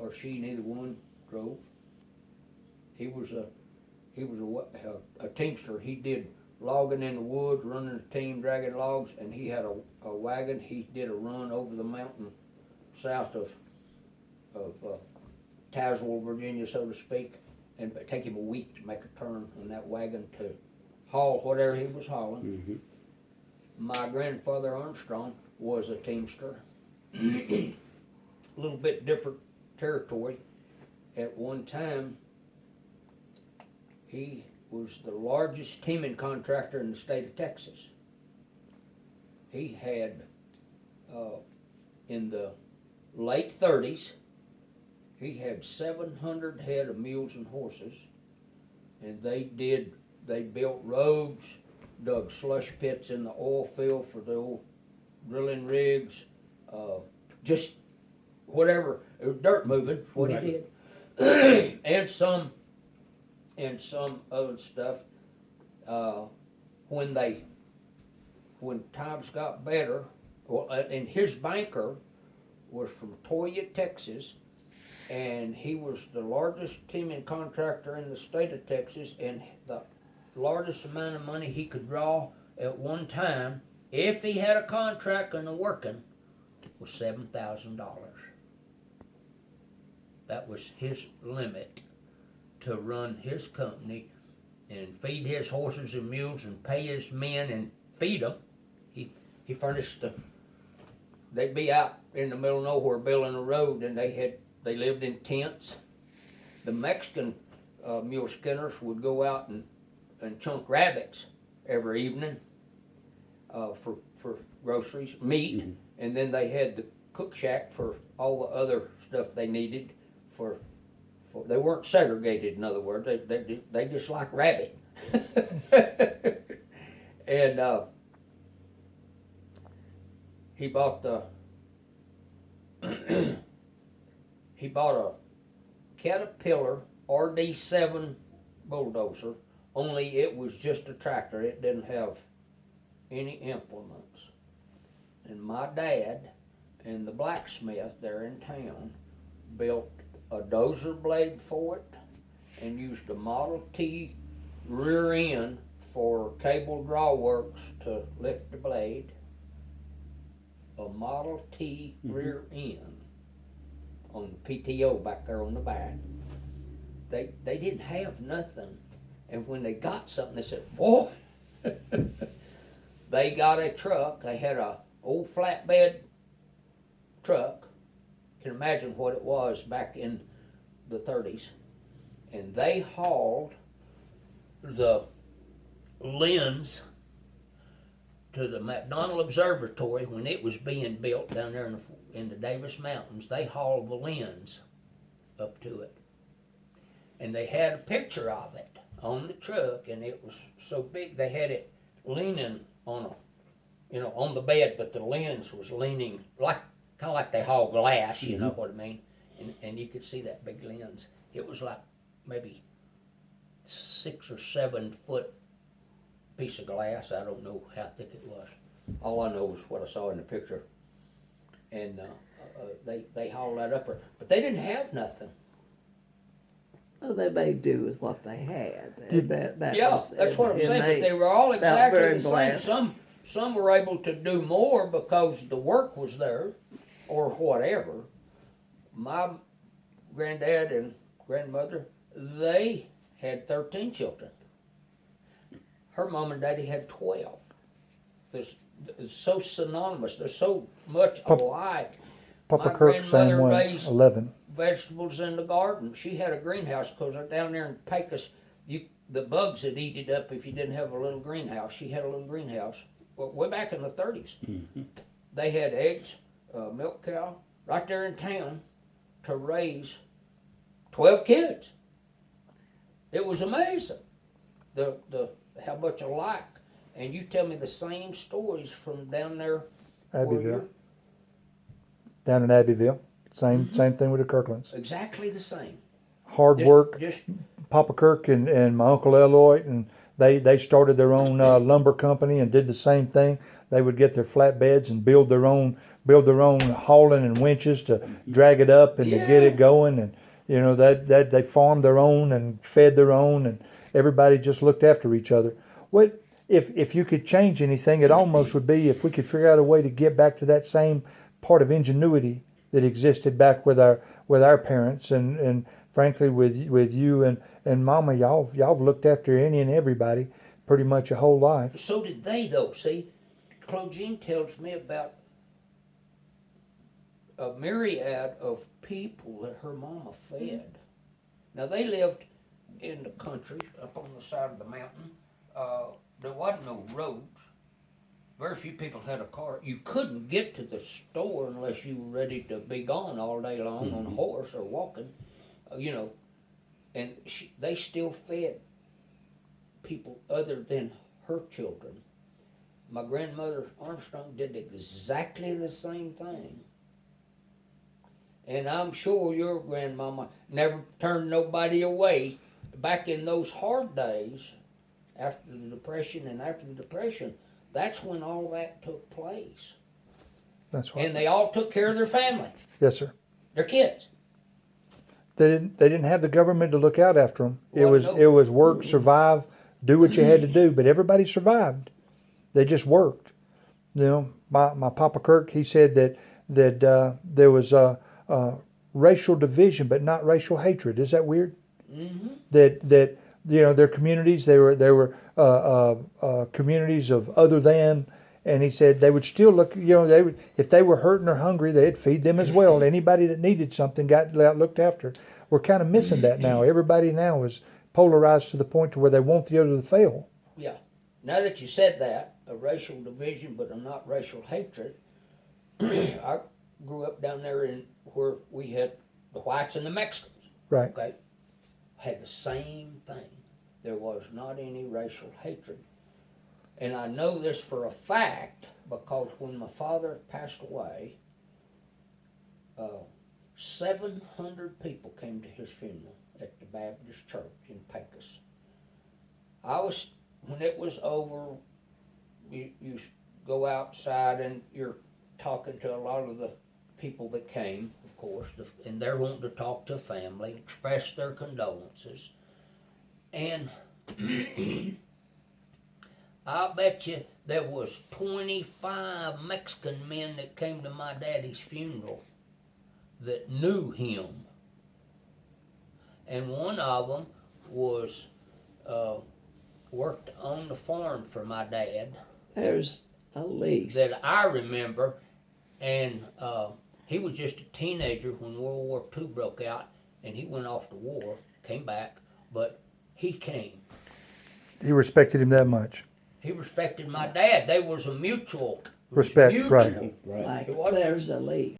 or she, neither one drove. He was a teamster. He did logging in the woods, running a team, dragging logs, and he had a wagon. He did a run over the mountain south of Tazewell, Virginia, so to speak, and it'd take him a week to make a turn on that wagon to haul whatever he was hauling. Mm-hmm. My grandfather Armstrong was a teamster. A little bit different territory. At one time, he was the largest teaming contractor in the state of Texas. He had, in the late 30s, he had 700 head of mules and horses, and they built roads, dug slush pits in the oil field for the old drilling rigs, just whatever, it was dirt moving, what he did. and some other stuff. When times got better, well, and his banker was from Toyah, Texas, and he was the largest teaming contractor in the state of Texas, and the largest amount of money he could draw at one time, if he had a contract and a working, was $7,000. That was his limit to run his company and feed his horses and mules and pay his men and feed them. He furnished they'd be out in the middle of nowhere building a road, and they lived in tents. The Mexican mule skinners would go out and chunk rabbits every evening for groceries, meat, mm-hmm. And then they had the cook shack for all the other stuff they needed for they weren't segregated, in other words. They just like rabbit. And he bought a Caterpillar RD7 bulldozer, only it was just a tractor. It didn't have any implements. And my dad and the blacksmith there in town built a dozer blade for it and used a Model T rear end for cable drawworks to lift the blade. A Model T rear end on the PTO back there on the back. They didn't have nothing, and when they got something, they said, "Boy!" They got a truck. They had a old flatbed truck. You can imagine what it was back in the 30s, and they hauled the lens to the McDonald Observatory when it was being built down there in the Davis Mountains. They hauled the lens up to it, and they had a picture of it on the truck, and it was so big they had it leaning on on the bed, but the lens was leaning kind of like they haul glass, you know what I mean, and you could see that big lens. It was like maybe 6 or 7 foot piece of glass. I don't know how thick it was. All I know was what I saw in the picture. And they hauled that up, but they didn't have nothing. Well, they made do with what they had. That's what I'm saying. But they were all exactly the same. Some were able to do more because the work was there, or whatever. My granddad and grandmother, they had 13 children. Her mom and daddy had 12. It's so synonymous. They're so much alike. Papa Kirk, same way, raised 11. Vegetables in the garden. She had a greenhouse because down there in Pecos, the bugs would eat it up if you didn't have a little greenhouse. She had a little greenhouse. Well, way back in the 30s. Mm-hmm. They had eggs, milk cow, right there in town to raise 12 kids. It was amazing. The how much alike. And you tell me the same stories from down there. Abbeville. Down in Abbeville. Same thing with the Kirklands. Exactly the same. Hard work. Papa Kirk and my Uncle Eloy, and they started their own lumber company and did the same thing. they would get their flatbeds and build their own hauling and winches to drag it up and to get it going. And you know that they farmed their own and fed their own, and everybody just looked after each other. What if you could change anything, it almost would be if we could figure out a way to get back to that same part of ingenuity that existed back with our parents, and frankly with you and Mama, y'all have looked after any and everybody pretty much your whole life. So did they, though. See, Claudine tells me about a myriad of people that her mama fed. Now, they lived in the country, up on the side of the mountain. There wasn't no roads. Very few people had a car. You couldn't get to the store unless you were ready to be gone all day long on a horse or walking, you know. And they still fed people other than her children. My grandmother Armstrong did exactly the same thing. And I'm sure your grandmama never turned nobody away. Back in those hard days, after the Depression and after the Depression, that's when all that took place. That's right. And they all took care of their family, Yes, sir. their kids. They didn't have the government to look out after them. Well, no. It was work, survive, do what you had to do. But everybody survived. They just worked. You know, my Papa Kirk, he said that there was racial division, but not racial hatred. Is that weird? Mm-hmm. That you know, their communities, they were communities of other than. And he said they would still look, you know, if they were hurting or hungry, they'd feed them as well. Anybody that needed something got looked after. We're kind of missing that now. Everybody now is polarized to the point to where they want the other to fail. Yeah. Now that you said that, a racial division, but not racial hatred, I grew up down there in where we had the whites and the Mexicans. Right. Okay. Had the same thing. There was not any racial hatred. And I know this for a fact because when my father passed away, 700 people came to his funeral at the Baptist Church in Pecos. When it was over, you go outside and you're talking to a lot of the people that came, of course, and they're wanting to talk to family, express their condolences. And I bet you there was 25 Mexican men that came to my daddy's funeral that knew him. And one of them was worked on the farm for my dad. There's a lease. That I remember, and he was just a teenager when World War II broke out, and he went off to war, came back, but he came. He respected him that much. He respected my dad. There was a mutual Respect, mutual. right. Like It was. there's a lease.